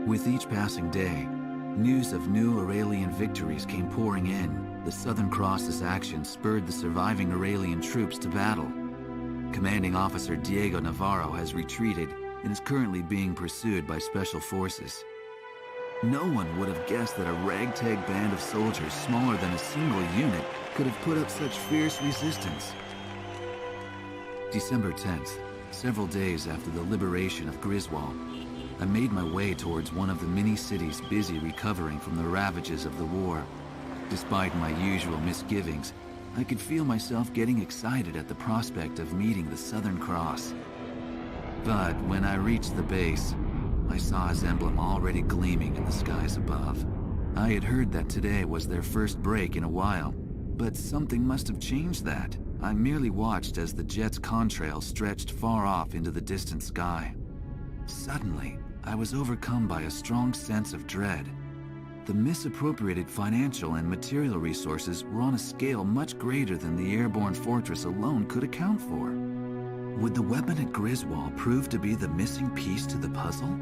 With each passing day, news of new Aurelian victories came pouring in. The Southern Cross's action spurred the surviving Aurelian troops to battle. Commanding Officer Diego Navarro has retreated and is currently being pursued by Special Forces. No one would have guessed that a ragtag band of soldiers smaller than a single unit could have put up such fierce resistance. December 10th, several days after the liberation of Griswold, I made my way towards one of the many cities busy recovering from the ravages of the war. Despite my usual misgivings, I could feel myself getting excited at the prospect of meeting the Southern Cross. But when I reached the base, I saw his emblem already gleaming in the skies above. I had heard that today was their first break in a while, but something must have changed that. I merely watched as the jet's contrail stretched far off into the distant sky. Suddenly, I was overcome by a strong sense of dread. The misappropriated financial and material resources were on a scale much greater than the airborne fortress alone could account for. Would the weapon at Griswold prove to be the missing piece to the puzzle?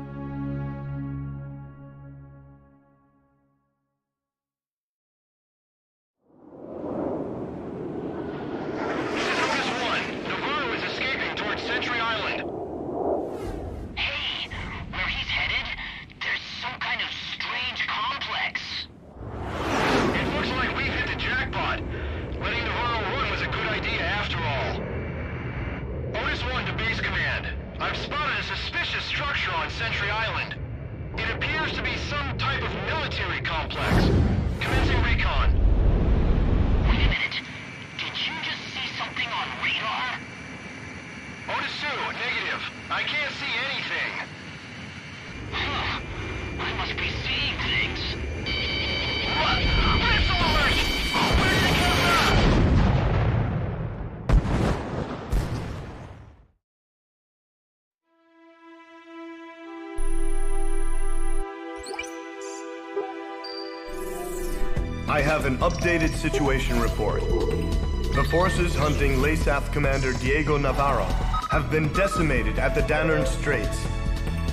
I have an updated situation report. The forces hunting LASAF Commander Diego Navarro have been decimated at the Danern Straits.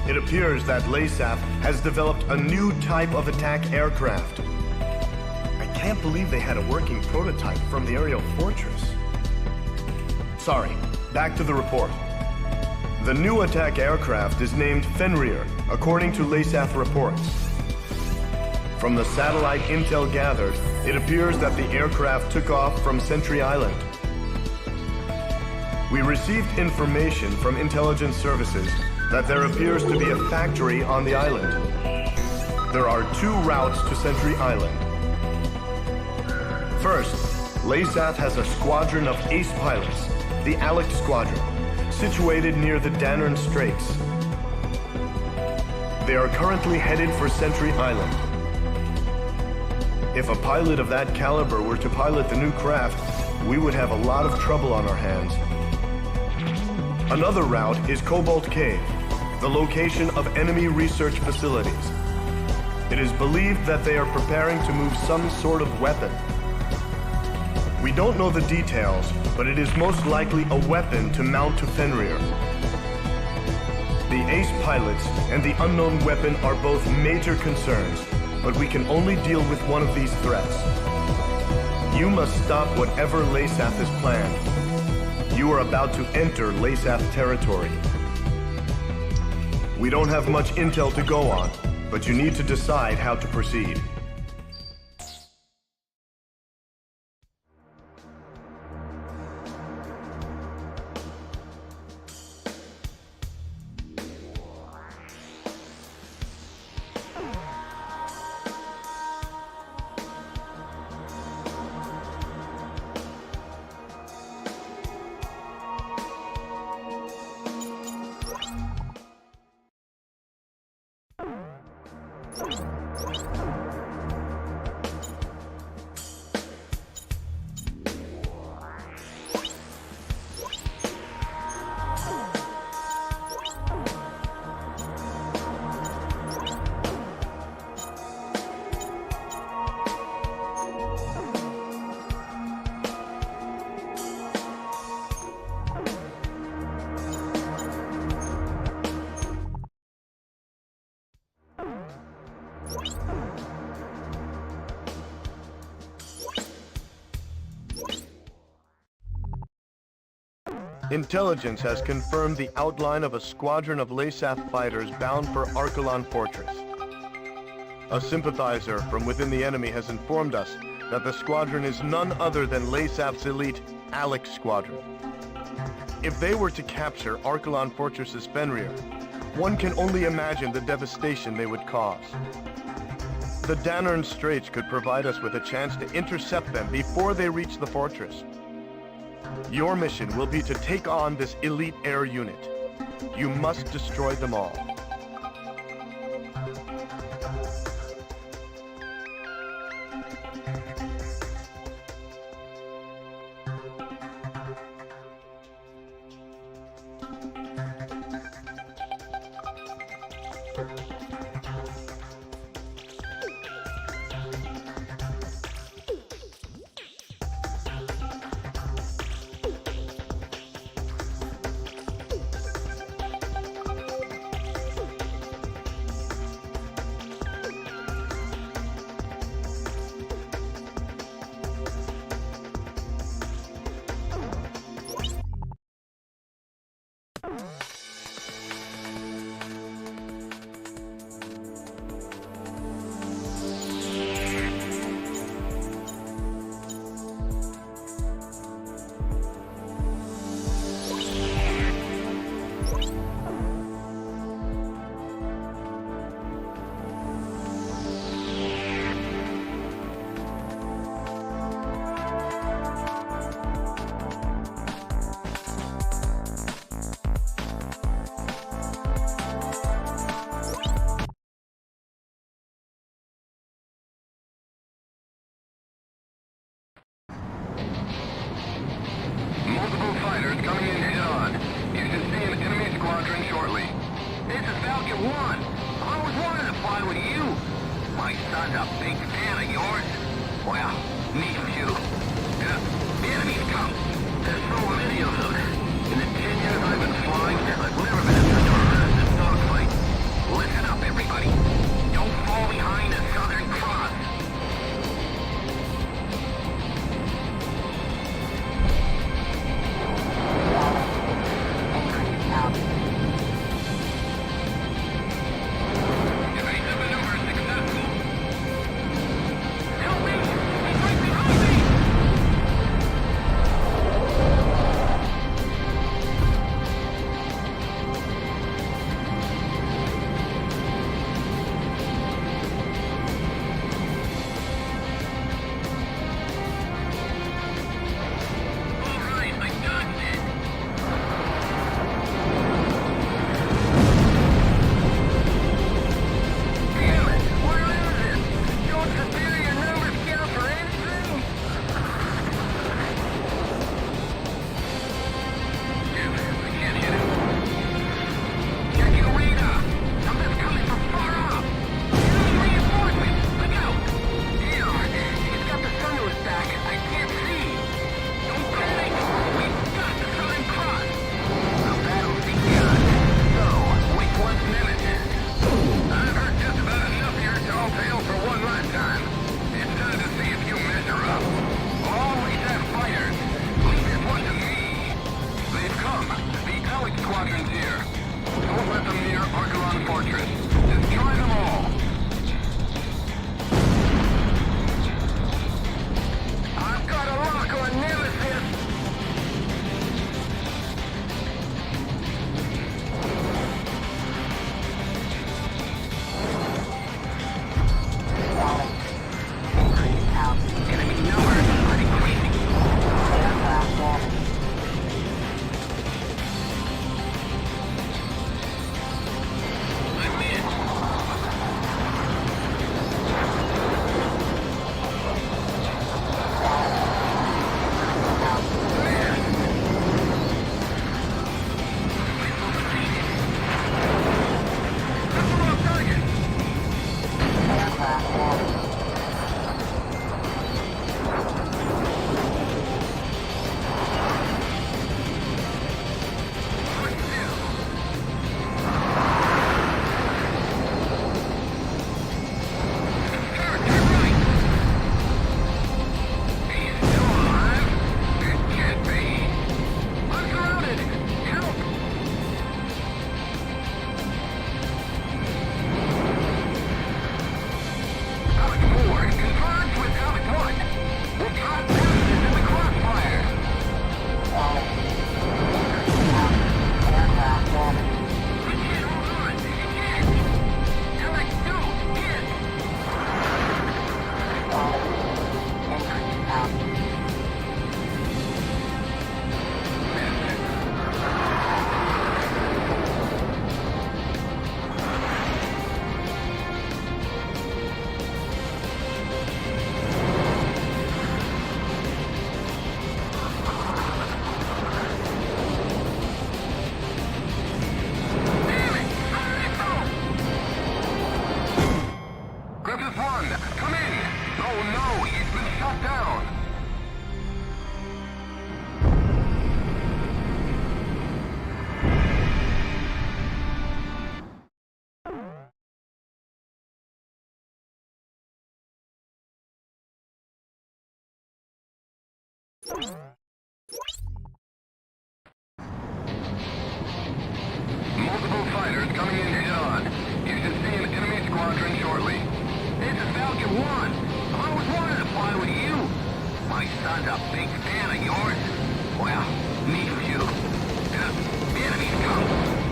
It appears that LASAF has developed a new type of attack aircraft. I can't believe they had a working prototype from the aerial fortress. Sorry, back to the report. The new attack aircraft is named Fenrir, according to LASAF reports. From the satellite intel gathered, it appears that the aircraft took off from Sentry Island. We received information from intelligence services that there appears to be a factory on the island. There are two routes to Sentry Island. First, LASAF has a squadron of ace pilots, the Alex Squadron, situated near the Danern Straits. They are currently headed for Sentry Island. If a pilot of that caliber were to pilot the new craft, we would have a lot of trouble on our hands. Another route is Cobalt Cave, the location of enemy research facilities. It is believed that they are preparing to move some sort of weapon. We don't know the details, but it is most likely a weapon to mount to Fenrir. The ace pilots and the unknown weapon are both major concerns, but we can only deal with one of these threats. You must stop whatever LASAF has planned. You are about to enter LASAF territory. We don't have much intel to go on, but you need to decide how to proceed. Intelligence has confirmed the outline of a squadron of LASAF fighters bound for Arkalon Fortress. A sympathizer from within the enemy has informed us that the squadron is none other than LASAF's elite, Alex Squadron. If they were to capture Arkalon Fortress's Fenrir, one can only imagine the devastation they would cause. The Danern Straits could provide us with a chance to intercept them before they reach the fortress. Your mission will be to take on this elite air unit. You must destroy them all. Multiple fighters coming in head-on. You should see an enemy squadron shortly. This is Falcon 1. I always wanted to fly with you. My son's a big fan of yours. Well, me too. The enemy's come. There's so many of them. In the 10 years I've been flying, I've never been in such a massive dogfight. Listen up, everybody. Don't fall behind the Southern Cross. Evasive maneuver successful. Help me! He's right behind me! All right, I dodged it. Damn it! Where is it? Don't superior numbers count for anything? Damn it, I can't hit him. Check your radar! Something's coming from far off! Enemy reinforcements! Look out! Damn, he's got the sun to his back. I can't see! Don't panic! We've got the Southern Cross! The battle's begun. So, which one's nemesis? I've heard just about enough of your tall tale for one lifetime. It's time to see if you measure up. Always have fighters. Leave this one to me. They've come. The Alex Squadron's here. Don't let them near Arkalon Fortress. Destroy them all. I've got a lock on Nemesis. Enemy numbers are increasing. I'm in. Multiple fighters coming in head-on. You should see an enemy squadron shortly. This is Falcon 1. I always wanted to fly with you. My son's a big fan of yours. Well, me too. The enemy's come.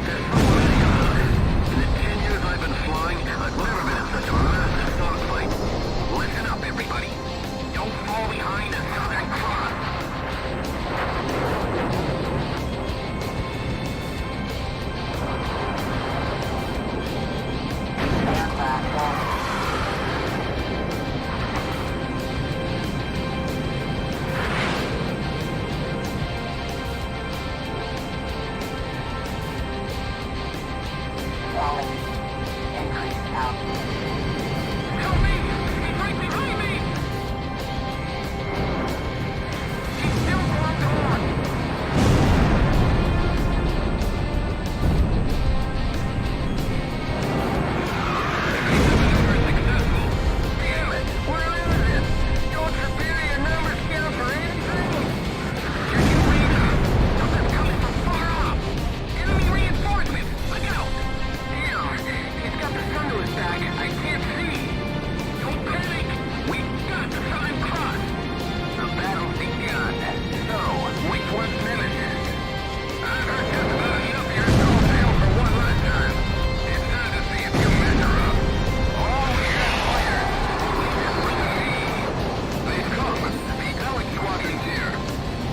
There's so many of them. In the 10 years I've been flying, I've never been in such a massive dogfight. Listen up, everybody. Don't fall behind the Southern Cross. Help me! He's right behind me! He's still locked on! We're successful! Damn it! We're losing! Don't superior numbers count for anything! Check your radar! Something's coming from far off! Enemy reinforcements! Look out! Damn! He's got the sun to his back. I can't see! Don't panic! We've got the Southern Cross! The battle's begun. So, which one's Nemesis? I've heard just about enough of your tall tale for one last time. It's time to see if you measure up. All air fighters! Listen to me! They've come. The Alex Squadron's here.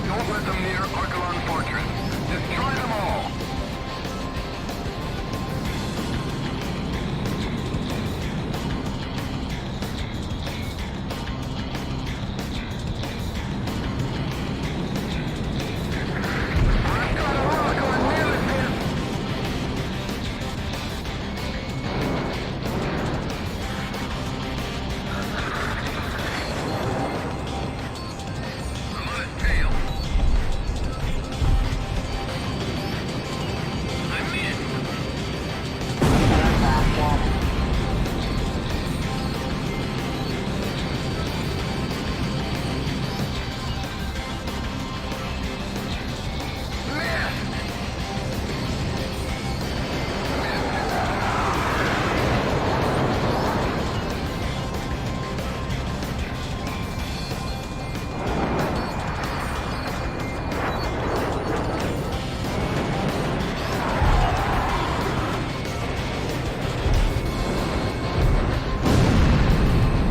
Don't let them near Archelon Fortress. Destroy them all! I've got a lock on Nemesis! I'm on his tail. I'm in! Missed!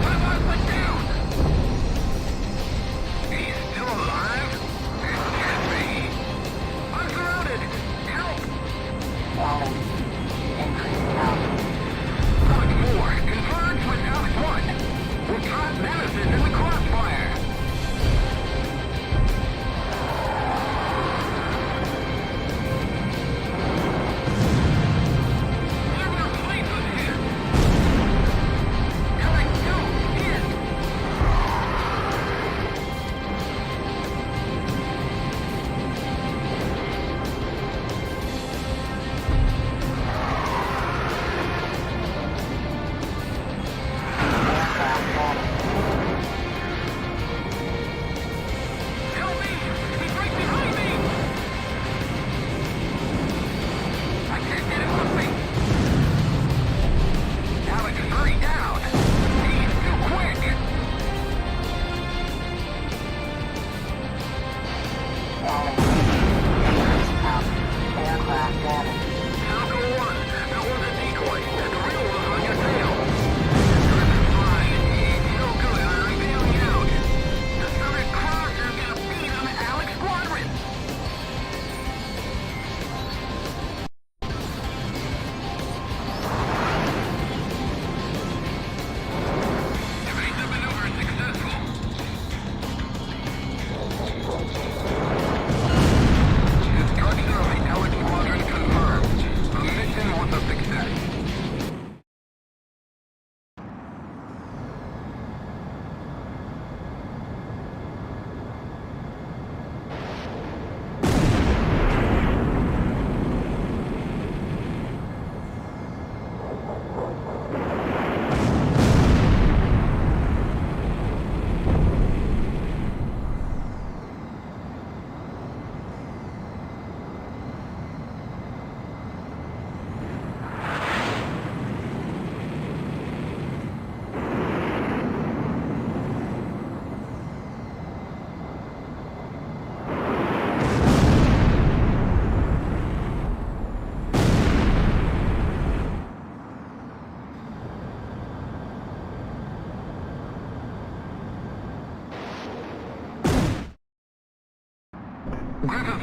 Papa went down! He's still alive? It can't be! I'm surrounded! Help! Point 4, converge with Alex 1. We'll trap Nemesis in the crossfire. They're gonna place us here. Alex 2, hit! Help me! He's right behind me! I can't get him moving! Alex 3 down! He's too quick! Falcon 1, that was a decoy. The real one's on your tail. It's fine. It's no good. I'm bailing out. The Southern Cross is gonna beat on the Alex Squadron. Evasive maneuver successful. Destruction of the Alex Squadron confirmed. The mission was a success.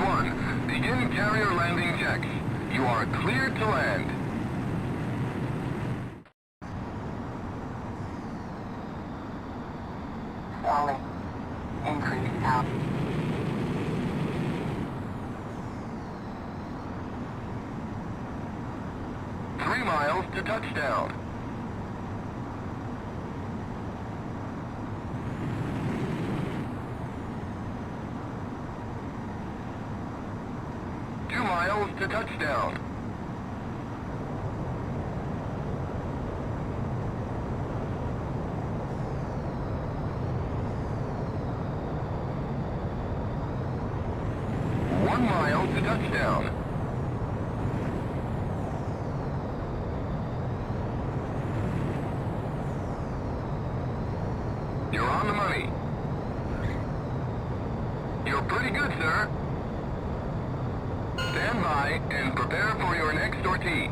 1, begin carrier landing checks. You are cleared to land. Stalling. Increase out. Three miles to touchdown. To touchdown. One mile to touchdown. You're on the money. You're pretty good, sir. Stand by and prepare for your next sortie.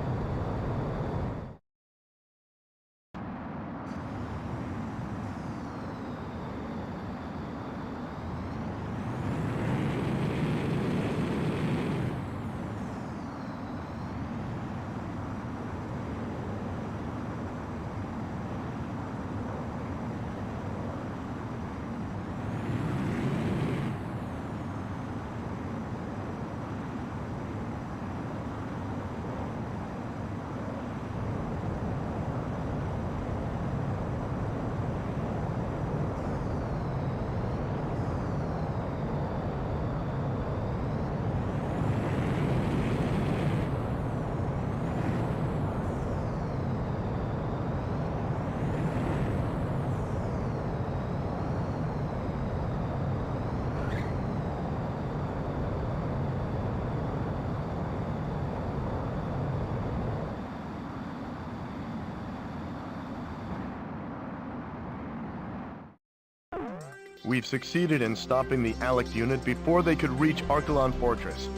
We've succeeded in stopping the ALEC unit before they could reach Archelon Fortress.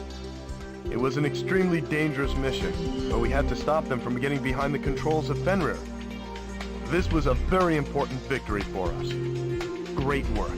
It was an extremely dangerous mission, but we had to stop them from getting behind the controls of Fenrir. This was a very important victory for us. Great work.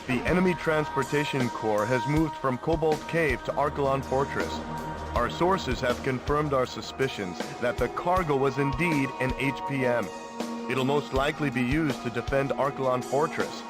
The enemy transportation corps has moved from Cobalt Cave to Archelon Fortress. Our sources have confirmed our suspicions that the cargo was indeed an HPM. It'll most likely be used to defend Archelon Fortress.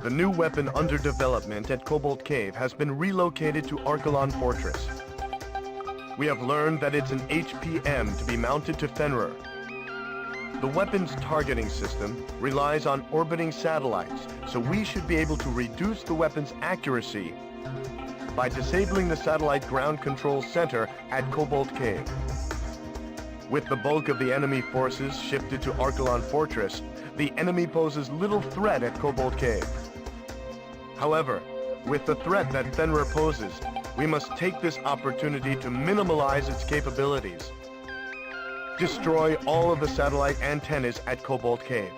The new weapon under development at Cobalt Cave has been relocated to Archelon Fortress. We have learned that it's an HPM to be mounted to Fenrir. The weapon's targeting system relies on orbiting satellites, so we should be able to reduce the weapon's accuracy by disabling the satellite ground control center at Cobalt Cave. With the bulk of the enemy forces shifted to Archelon Fortress, the enemy poses little threat at Cobalt Cave. However, with the threat that Fenrir poses, we must take this opportunity to minimalize its capabilities. Destroy all of the satellite antennas at Cobalt Cave.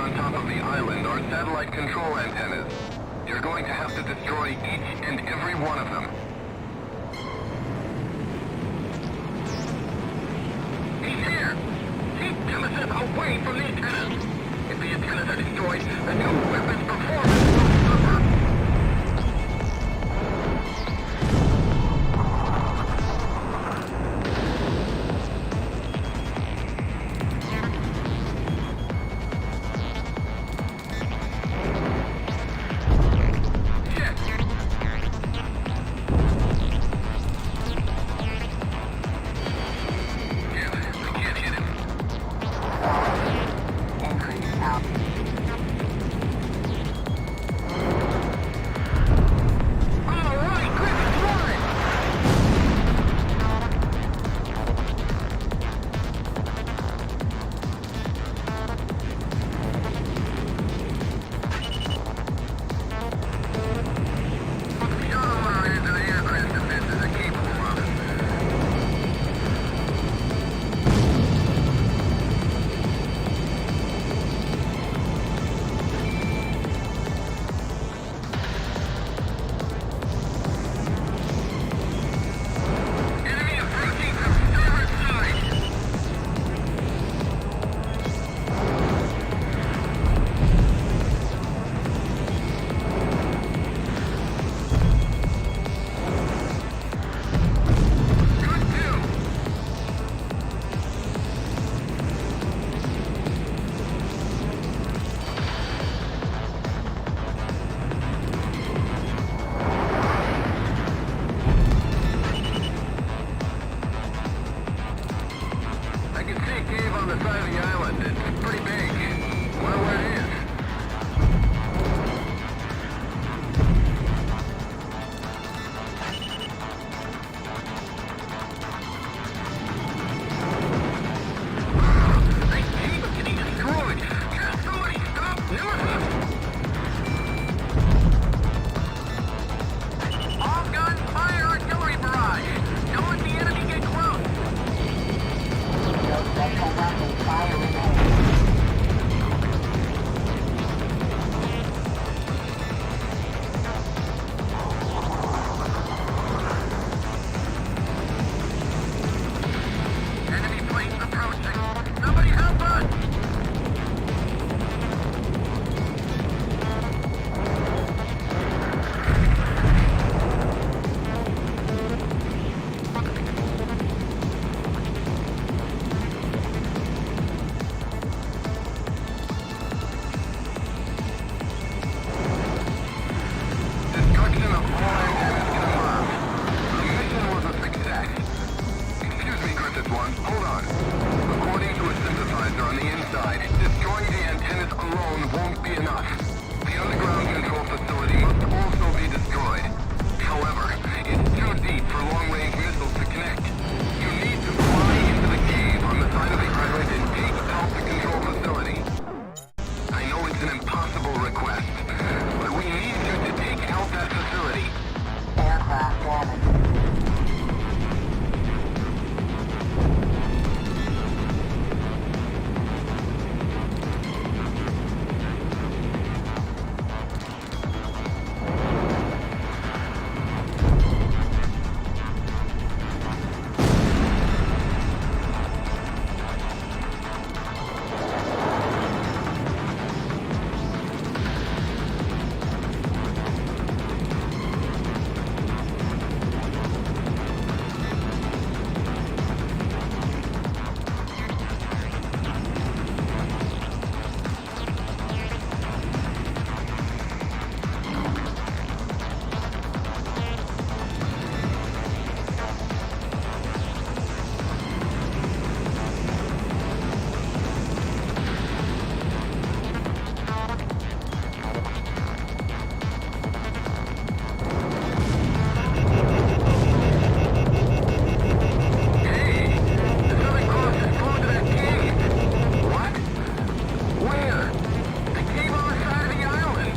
on top of the island are satellite control antennas. You're going to have to destroy each and every one of them. He's here! Keep Nemesis away from the antennas! If the antennas are destroyed, the new weapon's performance will suffer! cave on the side of the island. It's pretty big. Wonder where it is. That cave is getting destroyed. Can somebody stop Nemesis? All guns, fire artillery barrage. Don't let the enemy get close. No special weapon fire remains. Enemy planes approaching. Somebody help us! Destruction of all antennas confirmed. The mission was a success. Excuse me, Griffith One. Hold on. According to a synthesizer on the inside, destroying the antennas alone won't be enough. The underground control facility must also be destroyed. However, it's too deep for long-range missiles to connect. You need to fly into the cave on the side of the island and take out the control facility. I know it's an impossible request, but we need you to take out that facility. Aircraft damaged. Hey! The Southern Cross has gone to that cave! What? Where? The cave on the side of the island!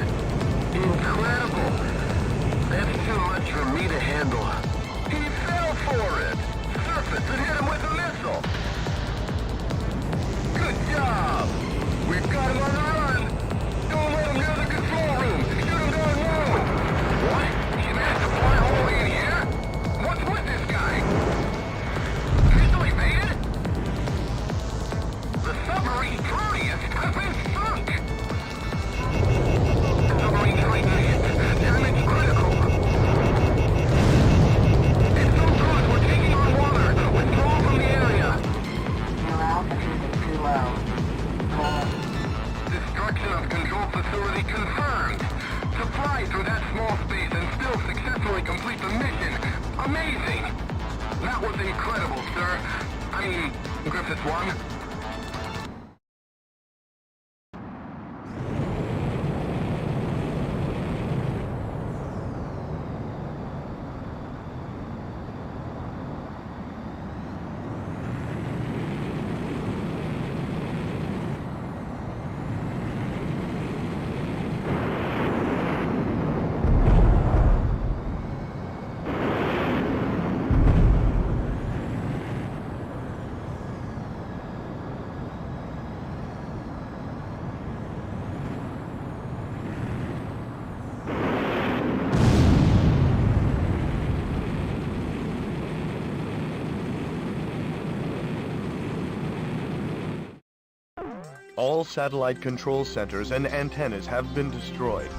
Incredible! That's too much for me to handle. He fell for it! Surface and hit him with a missile! Good job! We've got him on the run! Don't let him near the control room! Shoot him down low! What? He managed to fly all the way in here? What's with this guy? Missile evaded? The submarine Proteus has been sunk! Submarine Triton hit. Damage critical. It's so good, we're taking on water. Withdraw from the area. Your altitude is too low. Hold. Destruction of control facility confirmed. To fly through that small space and still successfully complete the mission. Amazing! That was incredible, sir. I mean, Griffith One. All satellite control centers and antennas have been destroyed.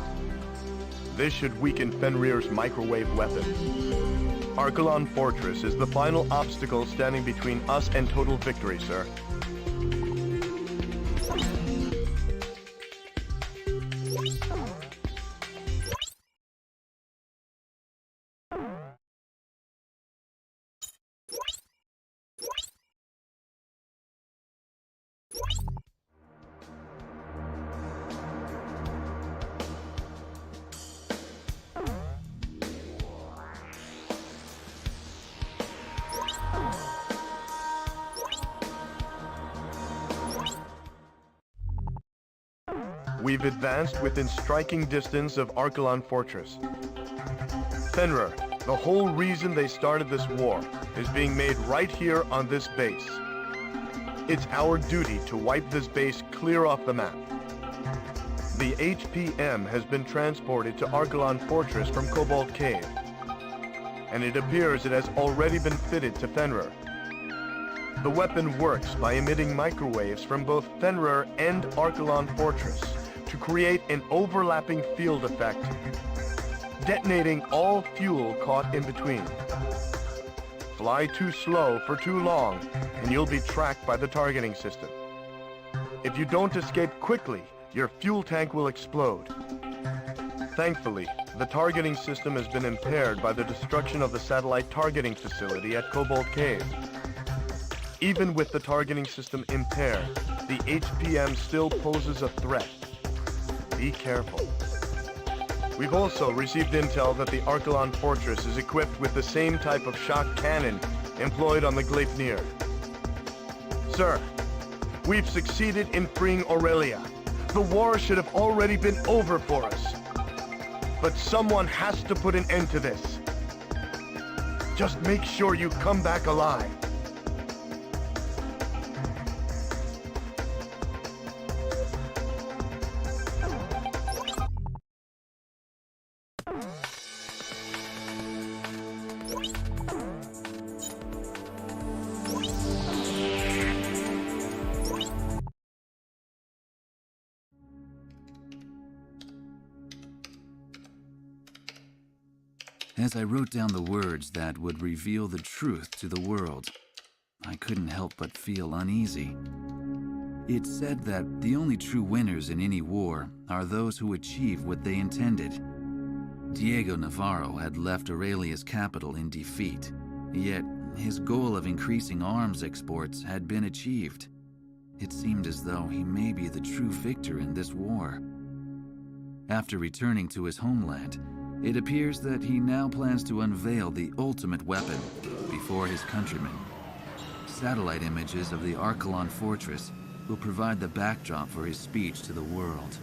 This should weaken Fenrir's microwave weapon. Archelon Fortress is the final obstacle standing between us and total victory, sir. we've advanced within striking distance of Archelon Fortress. Fenrir, the whole reason they started this war is being made right here on this base. It's our duty to wipe this base clear off the map. The HPM has been transported to Archelon Fortress from Cobalt Cave, and it appears it has already been fitted to Fenrir. The weapon works by emitting microwaves from both Fenrir and Archelon Fortress to create an overlapping field effect, detonating all fuel caught in between. Fly too slow for too long, and you'll be tracked by the targeting system. If you don't escape quickly, your fuel tank will explode. Thankfully, the targeting system has been impaired by the destruction of the satellite targeting facility at Cobalt Cave. Even with the targeting system impaired, the HPM still poses a threat. Be careful. We've also received intel that the Archelon Fortress is equipped with the same type of shock cannon employed on the Gleipnir. Sir, we've succeeded in freeing Aurelia. The war should have already been over for us. But someone has to put an end to this. Just make sure you come back alive. As I wrote down the words that would reveal the truth to the world, I couldn't help but feel uneasy. It said that the only true winners in any war are those who achieve what they intended. Diego Navarro had left Aurelia's capital in defeat, yet his goal of increasing arms exports had been achieved. It seemed as though he may be the true victor in this war. After returning to his homeland, it appears that he now plans to unveil the ultimate weapon before his countrymen. Satellite images of the Archelon Fortress will provide the backdrop for his speech to the world.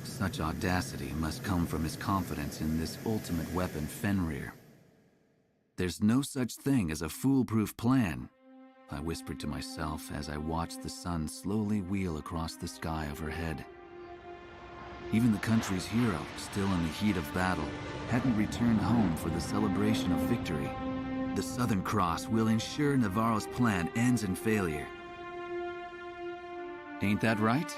Such audacity must come from his confidence in this ultimate weapon, Fenrir. There's no such thing as a foolproof plan, I whispered to myself as I watched the sun slowly wheel across the sky overhead. Even the country's hero, still in the heat of battle, hadn't returned home for the celebration of victory. The Southern Cross will ensure Navarro's plan ends in failure. Ain't that right?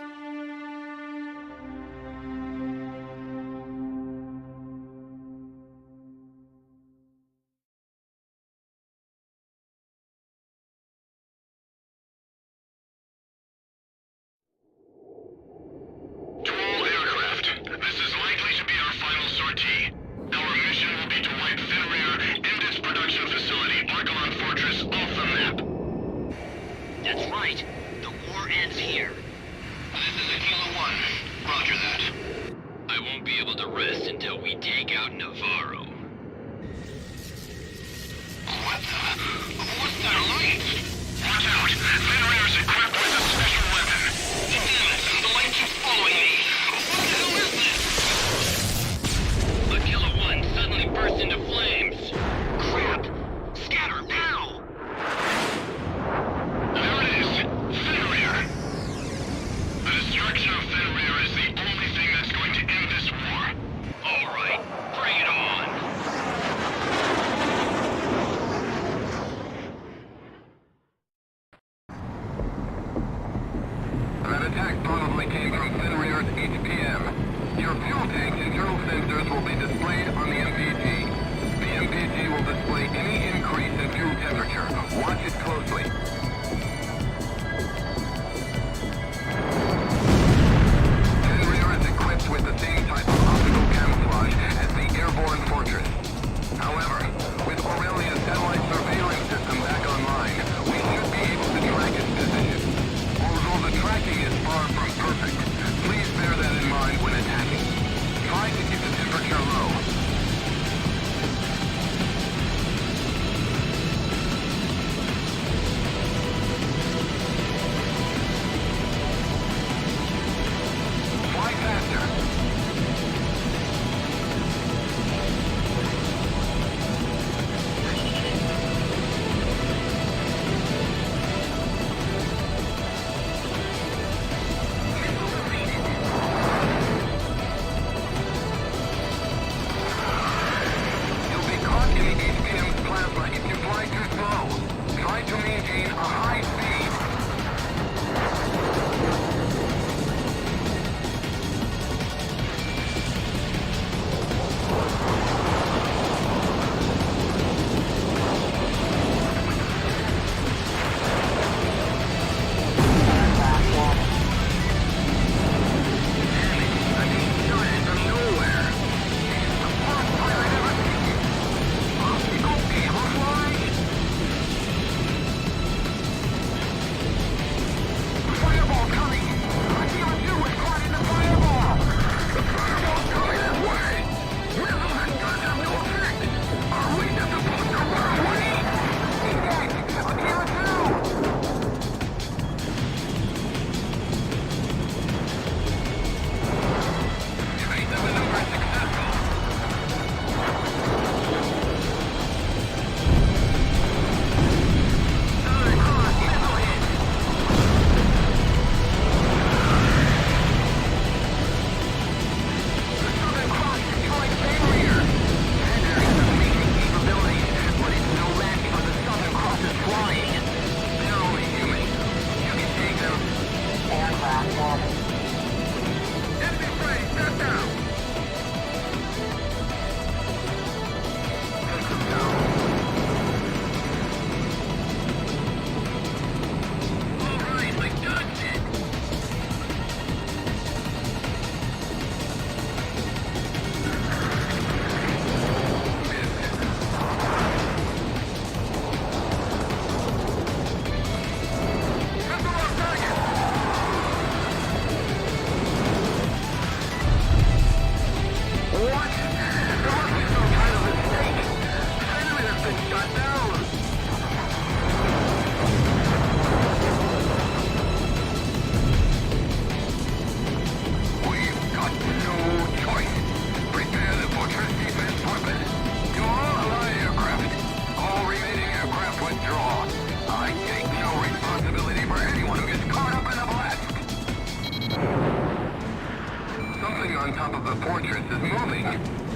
top of the fortress is moving.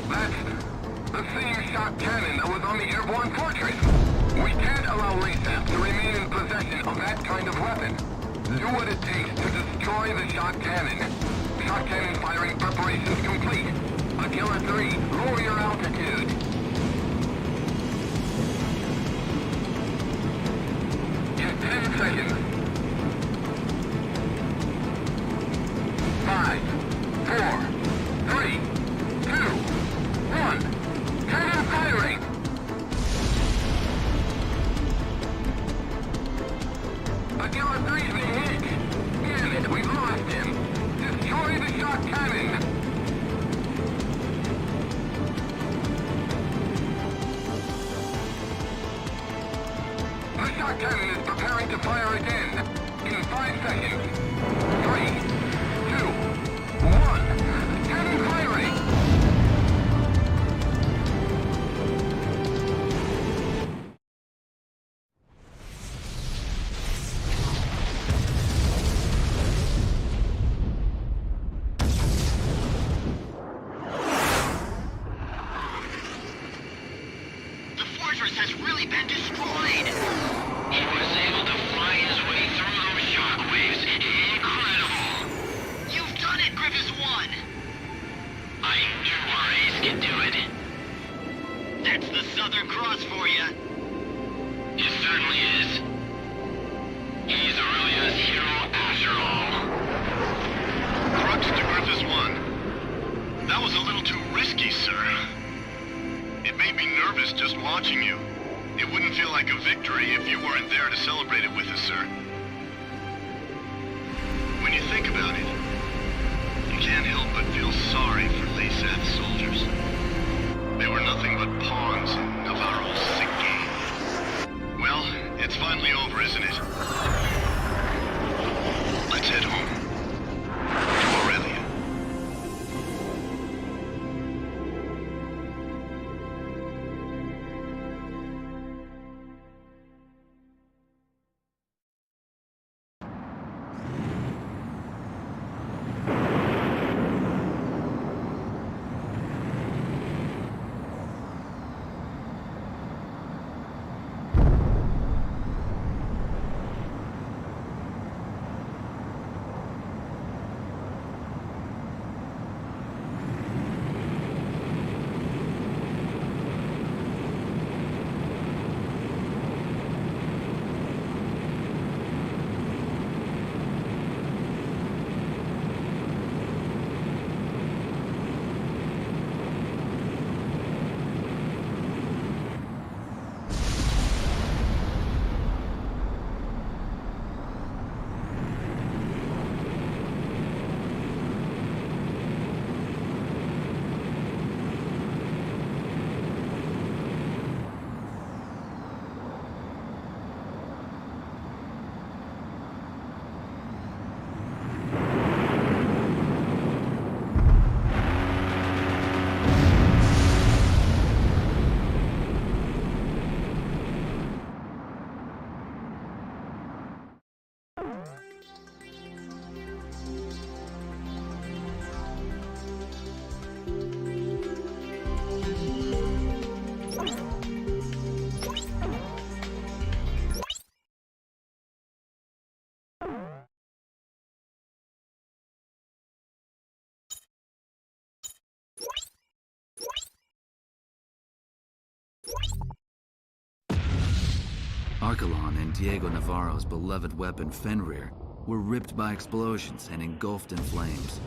That's the same shock cannon that was on the airborne fortress. We can't allow Laysap to remain in possession of that kind of weapon. Do what it takes to destroy the shock cannon. Shock cannon firing preparations complete. Aquila 3, lower your altitude. In 10 seconds. 5, 4, 3, 2, 1. Cannon firing! Aquila 3's been hit! Damn it, we've lost him! Destroy the shock cannon! The shock cannon is preparing to fire again. In 5 seconds. 3, 2, 1. Cannon firing! The fortress has really been destroyed! He was able to fly his way through those shockwaves. Incredible! You've done it, Griffiths 1! I knew our ace could do it. That's the Southern Cross for you. It certainly is. He's Aurelia's hero after all. Crux to Griffiths 1. That was a little too risky, sir. It made me nervous just watching you. It wouldn't feel like a victory if you weren't there to celebrate it with us, sir. When you think about it, you can't help but feel sorry for Laysat's soldiers. They were nothing but pawns in Navarro's sick game. Well, it's finally over, isn't it? Let's head home. To Aurelia. Archelon and Diego Navarro's beloved weapon Fenrir were ripped by explosions and engulfed in flames.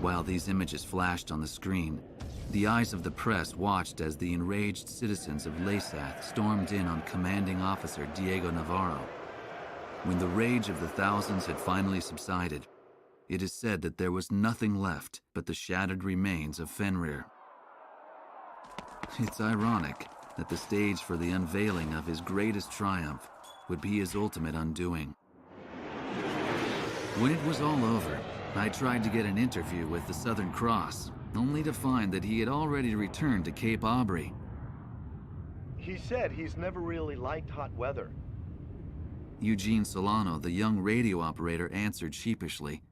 While these images flashed on the screen, the eyes of the press watched as the enraged citizens of Laysath stormed in on commanding officer Diego Navarro. When the rage of the thousands had finally subsided, it is said that there was nothing left but the shattered remains of Fenrir. It's ironic that the stage for the unveiling of his greatest triumph would be his ultimate undoing. When it was all over, I tried to get an interview with the Southern Cross, only to find that he had already returned to Cape Aubrey. He said he's never really liked hot weather. Eugene Solano, the young radio operator, answered sheepishly.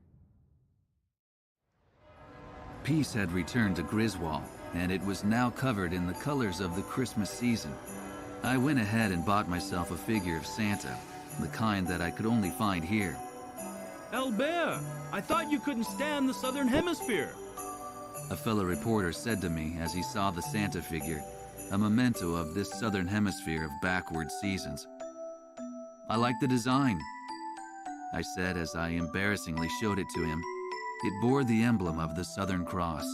Peace had returned to Griswold, and it was now covered in the colors of the Christmas season. I went ahead and bought myself a figure of Santa, the kind that I could only find here. Albert, I thought you couldn't stand the Southern Hemisphere. A fellow reporter said to me as he saw the Santa figure, a memento of this Southern Hemisphere of backward seasons. I like the design, I said as I embarrassingly showed it to him. It bore the emblem of the Southern Cross.